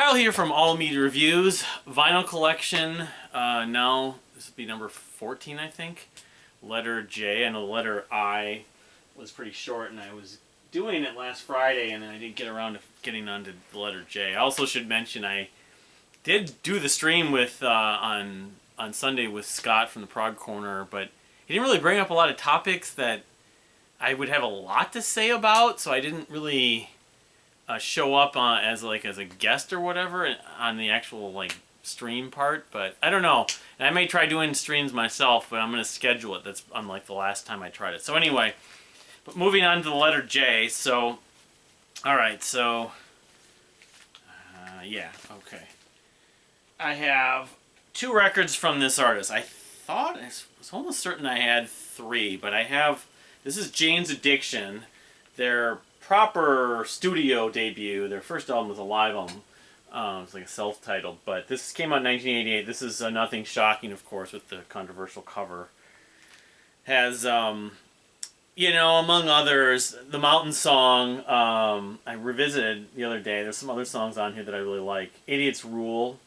Kyle here from All Media Reviews. Vinyl collection. Now, this would be number 14, I think. Letter J. I know the letter I was pretty short, and I was doing it last Friday, and then I didn't get around to getting onto the letter J. I also should mention I did do the stream with on Sunday with Scott from the Prog Corner, but he didn't really bring up a lot of topics that I would have a lot to say about, so I didn't really show up as a guest or whatever on the actual stream part. But I don't know, and I may try doing streams myself, but I'm going to schedule it. That's unlike the last time I tried it. So anyway, but moving on to the letter J. So alright, so yeah, okay, I have 2 records from this artist. I was almost certain I had 3, but I have, this is Jane's Addiction, their proper studio debut. Their first album was a live album. It's like a self-titled, but this came out in 1988. This is Nothing Shocking, of course, with the controversial cover. Has, you know, among others, the Mountain Song, I revisited the other day. There's some other songs on here that I really like. Idiot's Rule.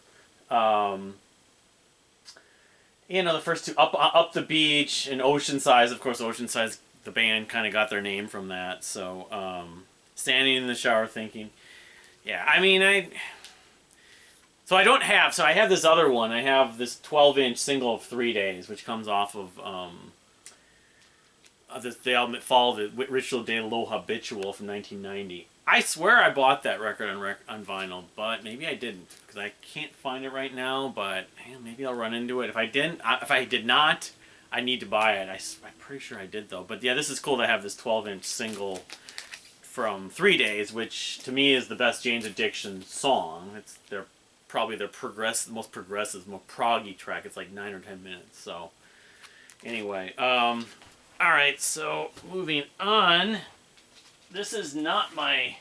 You know, the first 2, Up the Beach and Oceansize. Of course, Oceansize, the band kind of got their name from that. So, Standing in the Shower Thinking. Yeah, I mean, I have this other one. I have this 12-inch single of 3 Days, which comes off of the album that followed it, Ritual de lo Habitual from 1990. I swear I bought that record on vinyl, but maybe I didn't, because I can't find it right now, but man, maybe I'll run into it. If I did not, I need to buy it. I'm pretty sure I did, though. But yeah, this is cool to have this 12-inch single from 3 Days, which to me is the best Jane's Addiction song. It's probably their most progressive, more proggy track. It's like 9 or 10 minutes. So anyway, all right. So moving on. This is not my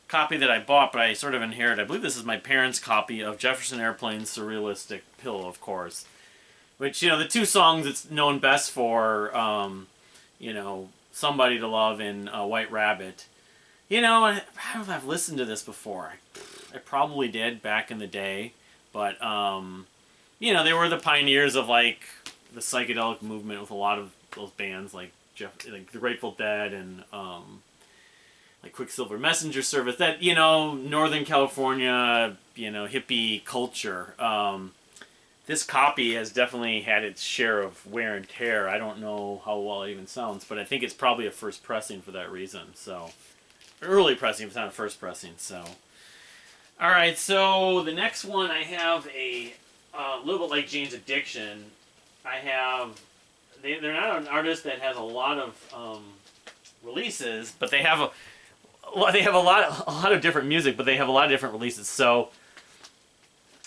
copy that I bought, but I sort of inherited. I believe this is my parents' copy of Jefferson Airplane's Surrealistic Pillow, of course. Which, you know, the 2 songs it's known best for, you know, Somebody to Love and White Rabbit. You know, I don't know if I've listened to this before. I probably did back in the day. But, you know, they were the pioneers of, like, the psychedelic movement with a lot of those bands, like the Grateful Dead and, like Quicksilver Messenger Service. That, you know, Northern California, you know, hippie culture. This copy has definitely had its share of wear and tear. I don't know how well it even sounds, but I think it's probably a first pressing for that reason. So, early pressing, it's not a first pressing. So, all right. So the next one, I have a little bit like Jane's Addiction. I have they're not an artist that has a lot of releases, but they have a lot of different music, but they have a lot of different releases. So,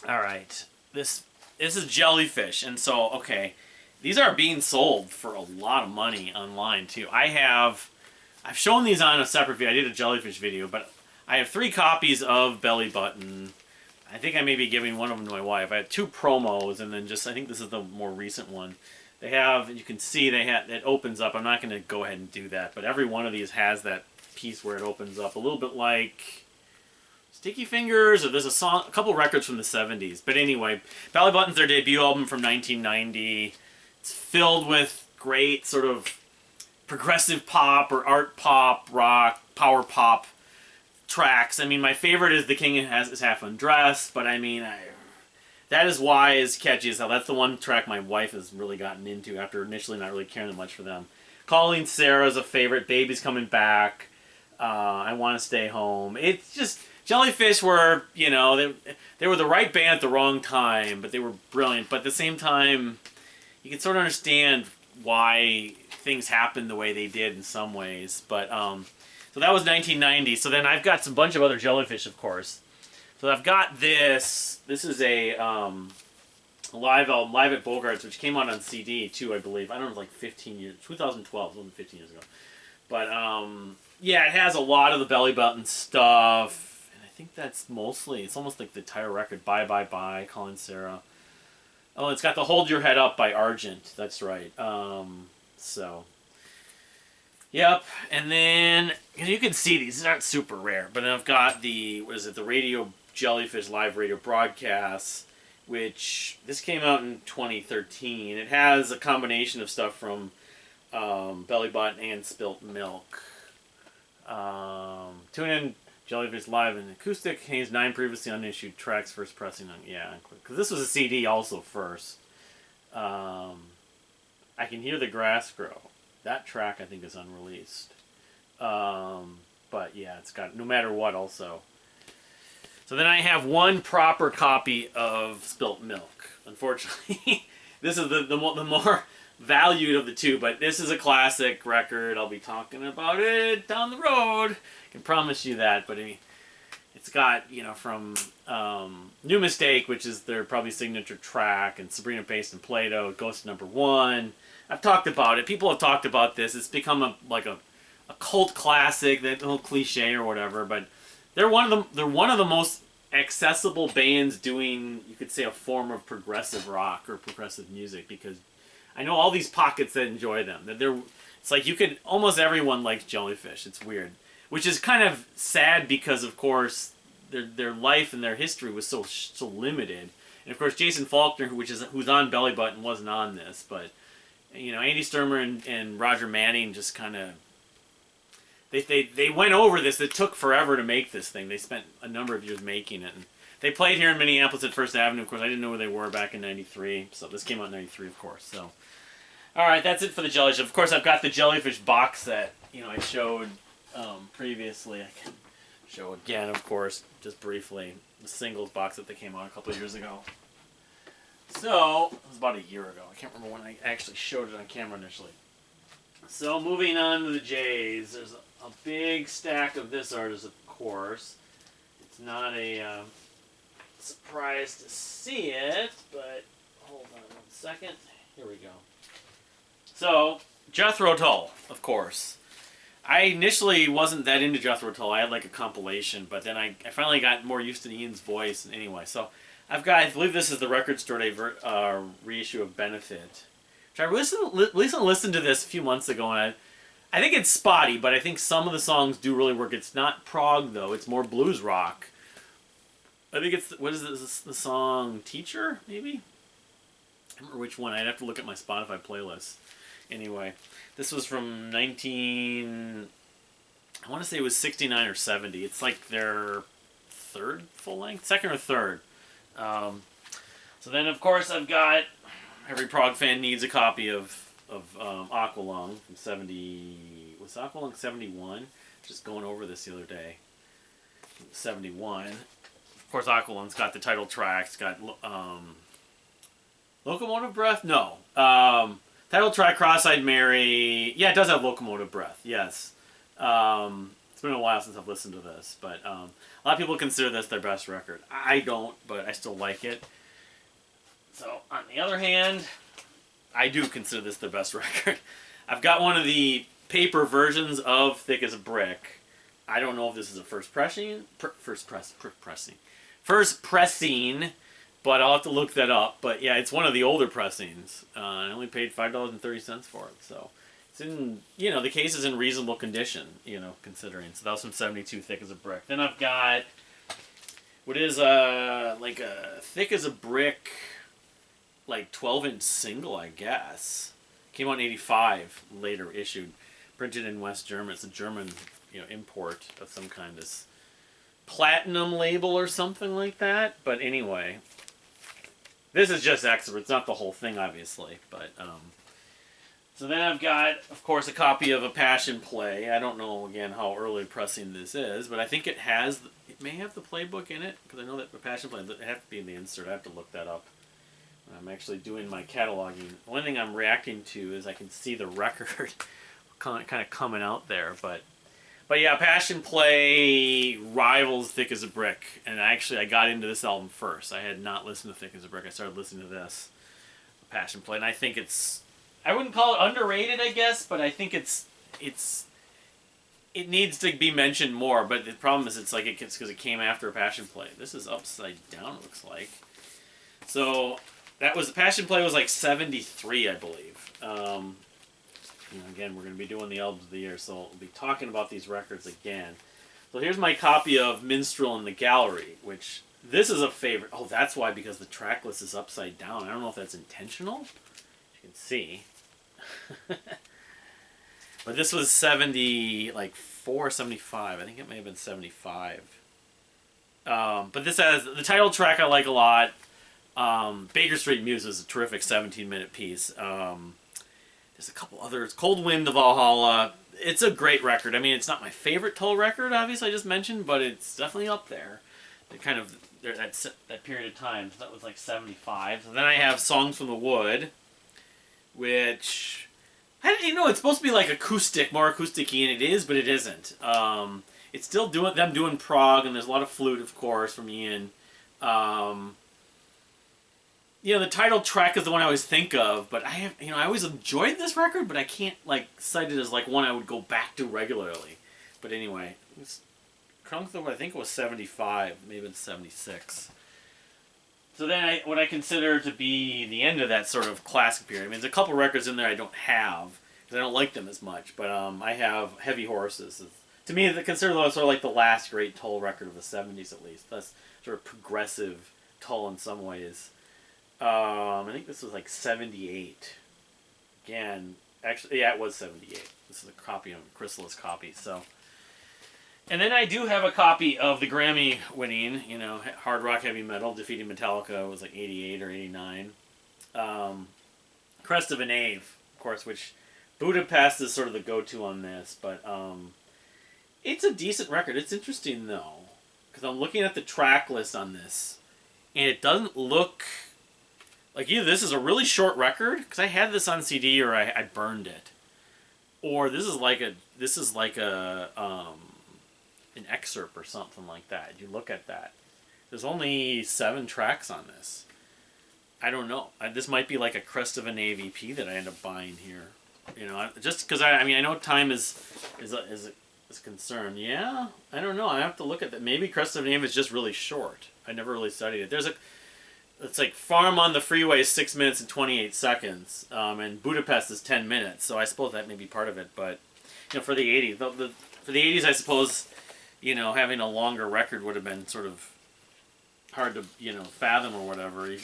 all right, this is Jellyfish, and so, okay, these are being sold for a lot of money online, too. I've shown these on a separate video. I did a Jellyfish video, but I have 3 copies of Belly Button. I think I may be giving one of them to my wife. I have 2 promos, and then I think this is the more recent one. They have, you can see, it opens up. I'm not going to go ahead and do that, but every one of these has that piece where it opens up, a little bit like Sticky Fingers, or there's a couple records from the 70s. But anyway, Belly Button's their debut album from 1990. It's filled with great sort of progressive pop or art pop, rock, power pop tracks. I mean, my favorite is The King is Half Undressed, but I mean, That Is Why is catchy as hell. That's the one track my wife has really gotten into after initially not really caring that much for them. Calling Sarah's a favorite. Baby's Coming Back. I Want to Stay Home. It's just, Jellyfish were, you know, they were the right band at the wrong time, but they were brilliant. But at the same time, you can sort of understand why things happened the way they did in some ways. But, so that was 1990. So then I've got a bunch of other Jellyfish, of course. So I've got this. This is a live album, Live at Bogart's, which came out on CD, too, I believe. I don't know, like 15 years, 2012, it wasn't 15 years ago. But, yeah, it has a lot of the Belly Button stuff, and I think that's mostly, it's almost like the entire record, Bye Bye Bye, Calling Sarah. Oh, it's got the Hold Your Head Up by Argent, that's right. So, yep, and then, you can see these aren't super rare, but I've got the, the Radio Jellyfish live radio broadcasts, which this came out in 2013. It has a combination of stuff from Belly Button and Spilt Milk. Tune in Jellyfish live and acoustic. Hayes 9 previously unissued tracks, first pressing on, yeah, because this was a CD also first. I Can Hear the Grass Grow. That track I think is unreleased. But yeah, it's got No Matter What also. So then I have one proper copy of Spilt Milk. Unfortunately, this is the more valued of the two, but this is a classic record. I'll be talking about it down the road. I can promise you that. But it's got, you know, from New Mistake, which is their probably signature track, and Sabrina Based and Play-Doh, Ghost #1. I've talked about it. People have talked about this. It's become a cult classic, that whole cliche or whatever. But they're one of the most accessible bands doing, you could say, a form of progressive rock or progressive music, because I know all these pockets that enjoy them. It's like almost everyone likes Jellyfish. It's weird, which is kind of sad because, of course, their life and their history was so limited. And of course, Jason Faulkner, who's on Belly Button, wasn't on this, but you know, Andy Sturmer and Roger Manning just kind of they went over this. It took forever to make this thing. They spent a number of years making it. And they played here in Minneapolis at First Avenue. Of course, I didn't know where they were back in '93. So this came out in '93, of course. So, all right, that's it for the Jellyfish. Of course, I've got the Jellyfish box set. You know, I showed previously. I can show again, of course, just briefly, the singles box that they came out a couple of years ago. So, it was about a year ago. I can't remember when I actually showed it on camera initially. So, moving on to the Jays, there's a big stack of this artist, of course. It's not a surprise to see it, but hold on 1 second. Here we go. So, Jethro Tull, of course. I initially wasn't that into Jethro Tull. I had like a compilation, but then I finally got more used to Ian's voice. And anyway, so I believe this is the Record Store Day reissue of Benefit. Which I recently listened to this a few months ago, and I think it's spotty, but I think some of the songs do really work. It's not prog, though. It's more blues rock. I think it's, what is this, the song Teacher, maybe? I don't remember which one. I'd have to look at my Spotify playlist. Anyway, this was from I want to say it was 69 or 70. It's like their third full length? Second or third. So then, of course, I've got, every prog fan needs a copy of Aqualung from 70, was Aqualung 71? Just going over this the other day. 71. Of course, Aqualung's got the title track. It's got Locomotive Breath? No. Title track, Cross-Eyed Mary. Yeah, it does have Locomotive Breath, yes. It's been a while since I've listened to this, but a lot of people consider this their best record. I don't, but I still like it. So, on the other hand, I do consider this the best record. I've got one of the paper versions of Thick as a Brick. I don't know if this is a first pressing, but I'll have to look that up. But yeah, it's one of the older pressings. I only paid $5.30 for it, so it's in, you know, the case is in reasonable condition, you know, considering. So that was from '72, Thick as a Brick. Then I've got what is like a Thick as a Brick, like 12-inch single, I guess. Came out in '85, later issued, printed in West German. It's a German, you know, import of some kind, this platinum label or something like that. But anyway, this is just excerpt. It's not the whole thing, obviously. But so then I've got, of course, a copy of A Passion Play. I don't know, again, how early pressing this is, but I think it may have the playbook in it, because I know that A Passion Play, it have to be in the insert. I have to look that up. I'm actually doing my cataloging. The only thing I'm reacting to is I can see the record kind of coming out there. But yeah, Passion Play rivals Thick as a Brick. And actually, I got into this album first. I had not listened to Thick as a Brick. I started listening to this, Passion Play. And I think it's, I wouldn't call it underrated, I guess, but I think it needs to be mentioned more. But the problem is it's because it came after A Passion Play. This is upside down, it looks like. So that was, Passion Play was like 73, I believe. You know, again, we're going to be doing the albums of the year, so we'll be talking about these records again. So here's my copy of Minstrel in the Gallery, which this is a favorite. Oh, that's why, because the track list is upside down. I don't know if that's intentional. You can see. But this was 70, like 475. I think it may have been 75. But this has the title track I like a lot. Baker Street Muse is a terrific 17-minute piece. There's a couple others. Cold Wind of Valhalla. It's a great record. I mean, it's not my favorite Tull record, obviously, I just mentioned, but it's definitely up there. It kind of, that period of time. So that was like 75. So then I have Songs from the Wood, which, it's supposed to be like acoustic, more acoustic-y, and it is, but it isn't. It's still them doing prog, and there's a lot of flute, of course, from Ian. The title track is the one I always think of, but I always enjoyed this record, but I can't, cite it as, one I would go back to regularly. But anyway, Crunk, I think it was 75, maybe it's 76. So then what I consider to be the end of that sort of classic period. I mean, there's a couple records in there I don't have, because I don't like them as much, but I have Heavy Horses. To me, I consider those sort of like the last great Tull record of the 70s, at least. That's sort of progressive Tull in some ways. I think this was like 78. Again, actually, yeah, it was 78. This is a copy of a Chrysalis copy. So, and then I do have a copy of the Grammy-winning, hard rock heavy metal, defeating Metallica. It was like 88 or 89. Crest of a Knave, of course, which Budapest is sort of the go-to on this, but it's a decent record. It's interesting though, because I'm looking at the track list on this, and it doesn't look like either this is a really short record, because I had this on CD or I burned it, or this is like an excerpt or something like that. You look at that. There's only 7 tracks on this. I don't know. This might be like a Crest of a Knave EP that I end up buying here. Just because I know time is concerned. Yeah, I don't know. I have to look at that. Maybe Crest of a Knave is just really short. I never really studied it. It's like Farm on the Freeway is 6 minutes and 28 seconds, and Budapest is 10 minutes. So I suppose that may be part of it. But for the 80s, for the 80s, I suppose having a longer record would have been sort of hard to fathom or whatever.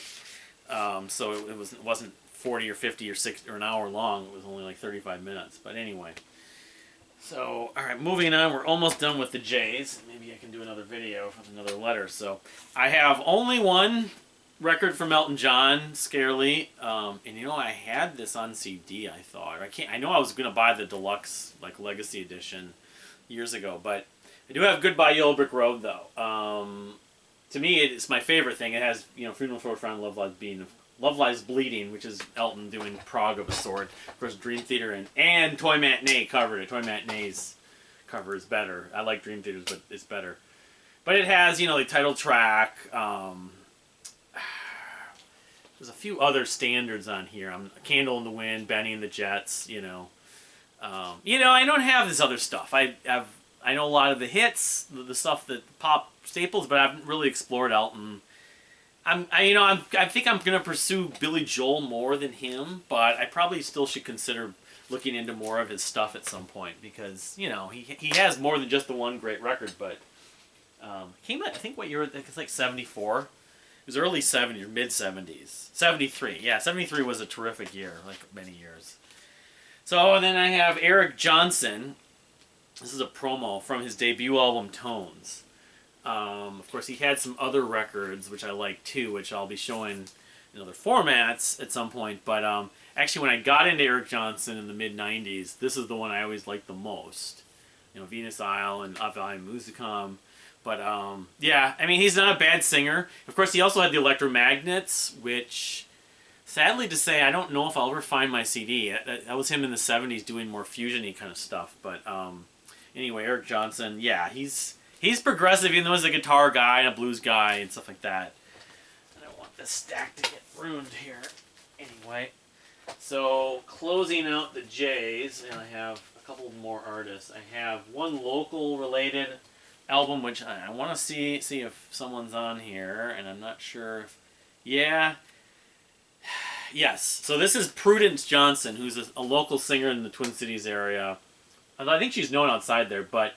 So it wasn't 40 or 50 or 60 or an hour long. It was only like 35 minutes. But anyway. So, all right, moving on. We're almost done with the J's. Maybe I can do another video with another letter. So I have only one record from Elton John, Scarily. And I had this on CD, I thought. I know I was going to buy the deluxe, Legacy edition years ago. But I do have Goodbye Yellow Brick Road, though. To me, it's my favorite thing. It has, Funeral for a Friend, Love Lies Bleeding, which is Elton doing prog of a sort. Of course, Dream Theater and Toy Matinee covered it. Toy Matinee's cover is better. I like Dream Theater's, but it's better. But it has, the title track. There's a few other standards on here. Candle in the Wind, Benny and the Jets, I don't have this other stuff. I know a lot of the hits, the stuff that pop staples, but I haven't really explored Elton. I think I'm gonna pursue Billy Joel more than him, but I probably still should consider looking into more of his stuff at some point, because he has more than just the one great record. But came out, I think, what year? It's like 74. It was early 70s or mid 70s. 73. Yeah, 73 was a terrific year, like many years. So then I have Eric Johnson. This is a promo from his debut album Tones. Of course, he had some other records, which I like too, which I'll be showing in other formats at some point. But actually, when I got into Eric Johnson in the mid-90s, this is the one I always liked the most. Venus Isle and Ave Musicam. But, yeah, I mean, he's not a bad singer. Of course, he also had the Electromagnets, which, sadly to say, I don't know if I'll ever find my CD. That was him in the 70s doing more fusion-y kind of stuff. But, anyway, Eric Johnson, yeah, he's progressive, even though he's a guitar guy and a blues guy and stuff like that. I don't want this stack to get ruined here. Anyway, so closing out the J's, and I have a couple more artists. I have one local-related album, which I want to see if someone's on here, and I'm not sure if... Yeah. Yes. So this is Prudence Johnson, who's a local singer in the Twin Cities area. I think she's known outside there, but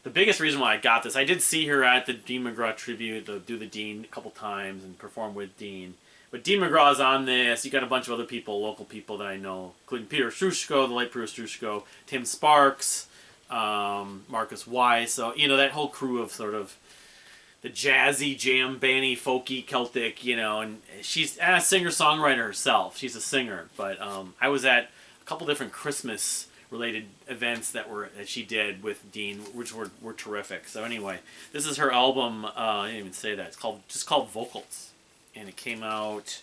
the biggest reason why I got this, I did see her at the Dean McGraw tribute, do the Dean a couple times and perform with Dean. But Dean McGraw's on this. You got a bunch of other people, local people that I know, including Peter Strushko, the late Peter Strushko, Tim Sparks, Marcus Weiss. So, you know, that whole crew of sort of the jazzy, jam bandy, folky, Celtic, you know, and she's a singer-songwriter herself. She's a singer. But I was at a couple different Christmas-related events that she did with Dean, which were terrific. So anyway, this is her album. I didn't even say that. It's just called Vocals, and it came out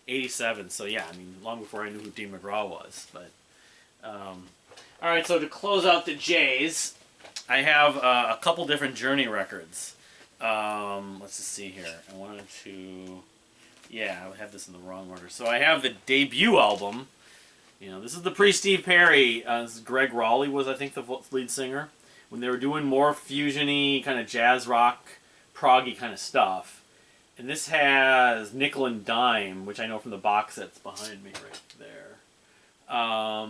'87. So yeah, I mean, long before I knew who Dean McGraw was. But all right, so to close out the Jays, I have a couple different Journey records. Let's just see here. I wanted to, yeah, I have this in the wrong order. So I have the debut album. You know, this is the pre-Steve Perry. Greg Raleigh was, I think, the lead singer. When they were doing more fusion-y, kind of jazz rock, proggy kind of stuff. And this has Nickel and Dime, which I know from the box sets behind me right there. A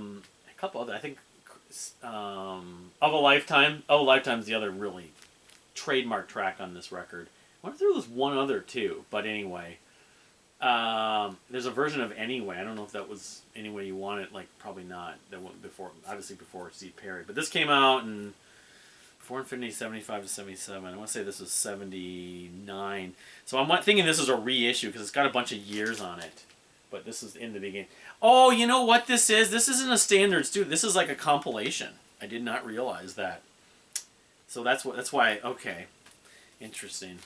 couple other, I think, Of a Lifetime. Of a Lifetime's the other really trademark track on this record. I wonder if there was one other too, but anyway. There's a version of Anyway. I don't know if that was Any Way You Want It, like probably not. That went before, obviously before Steve Perry. But this came out in before Infinity 75 to 77. I want to say this was 79. So I'm thinking this is a reissue because it's got a bunch of years on it. But this is in the beginning. Oh, you know what this is? This isn't a standards, dude. This is like a compilation. I did not realize that. So that's why, okay. Interesting.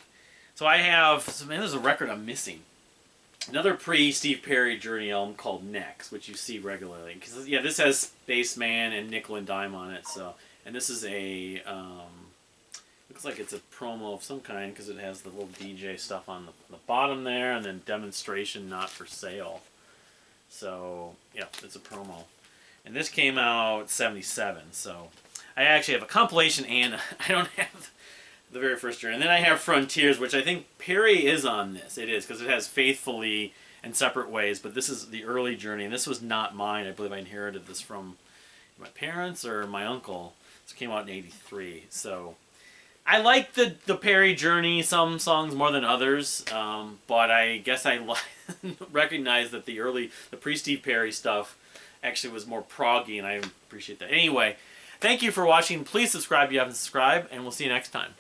So I have, so man, there's a record I'm missing. Another pre-Steve Perry Journey album called Next, which you see regularly. Because, yeah, this has Spaceman and Nickel and Dime on it. So, and this is a, looks like it's a promo of some kind because it has the little DJ stuff on the bottom there, and then Demonstration Not for Sale. So, yeah, it's a promo. And this came out 77, so I actually have a compilation, and I don't have the very first Journey. And then I have Frontiers, which I think Perry is on this. It is, because it has Faithfully and Separate Ways, but this is the early Journey, and this was not mine. I believe I inherited this from my parents or my uncle. This came out in '83, so I like the Perry Journey, some songs more than others, but I guess I recognize that the pre-Steve Perry stuff actually was more proggy, and I appreciate that. Anyway, thank you for watching. Please subscribe if you haven't subscribed, and we'll see you next time.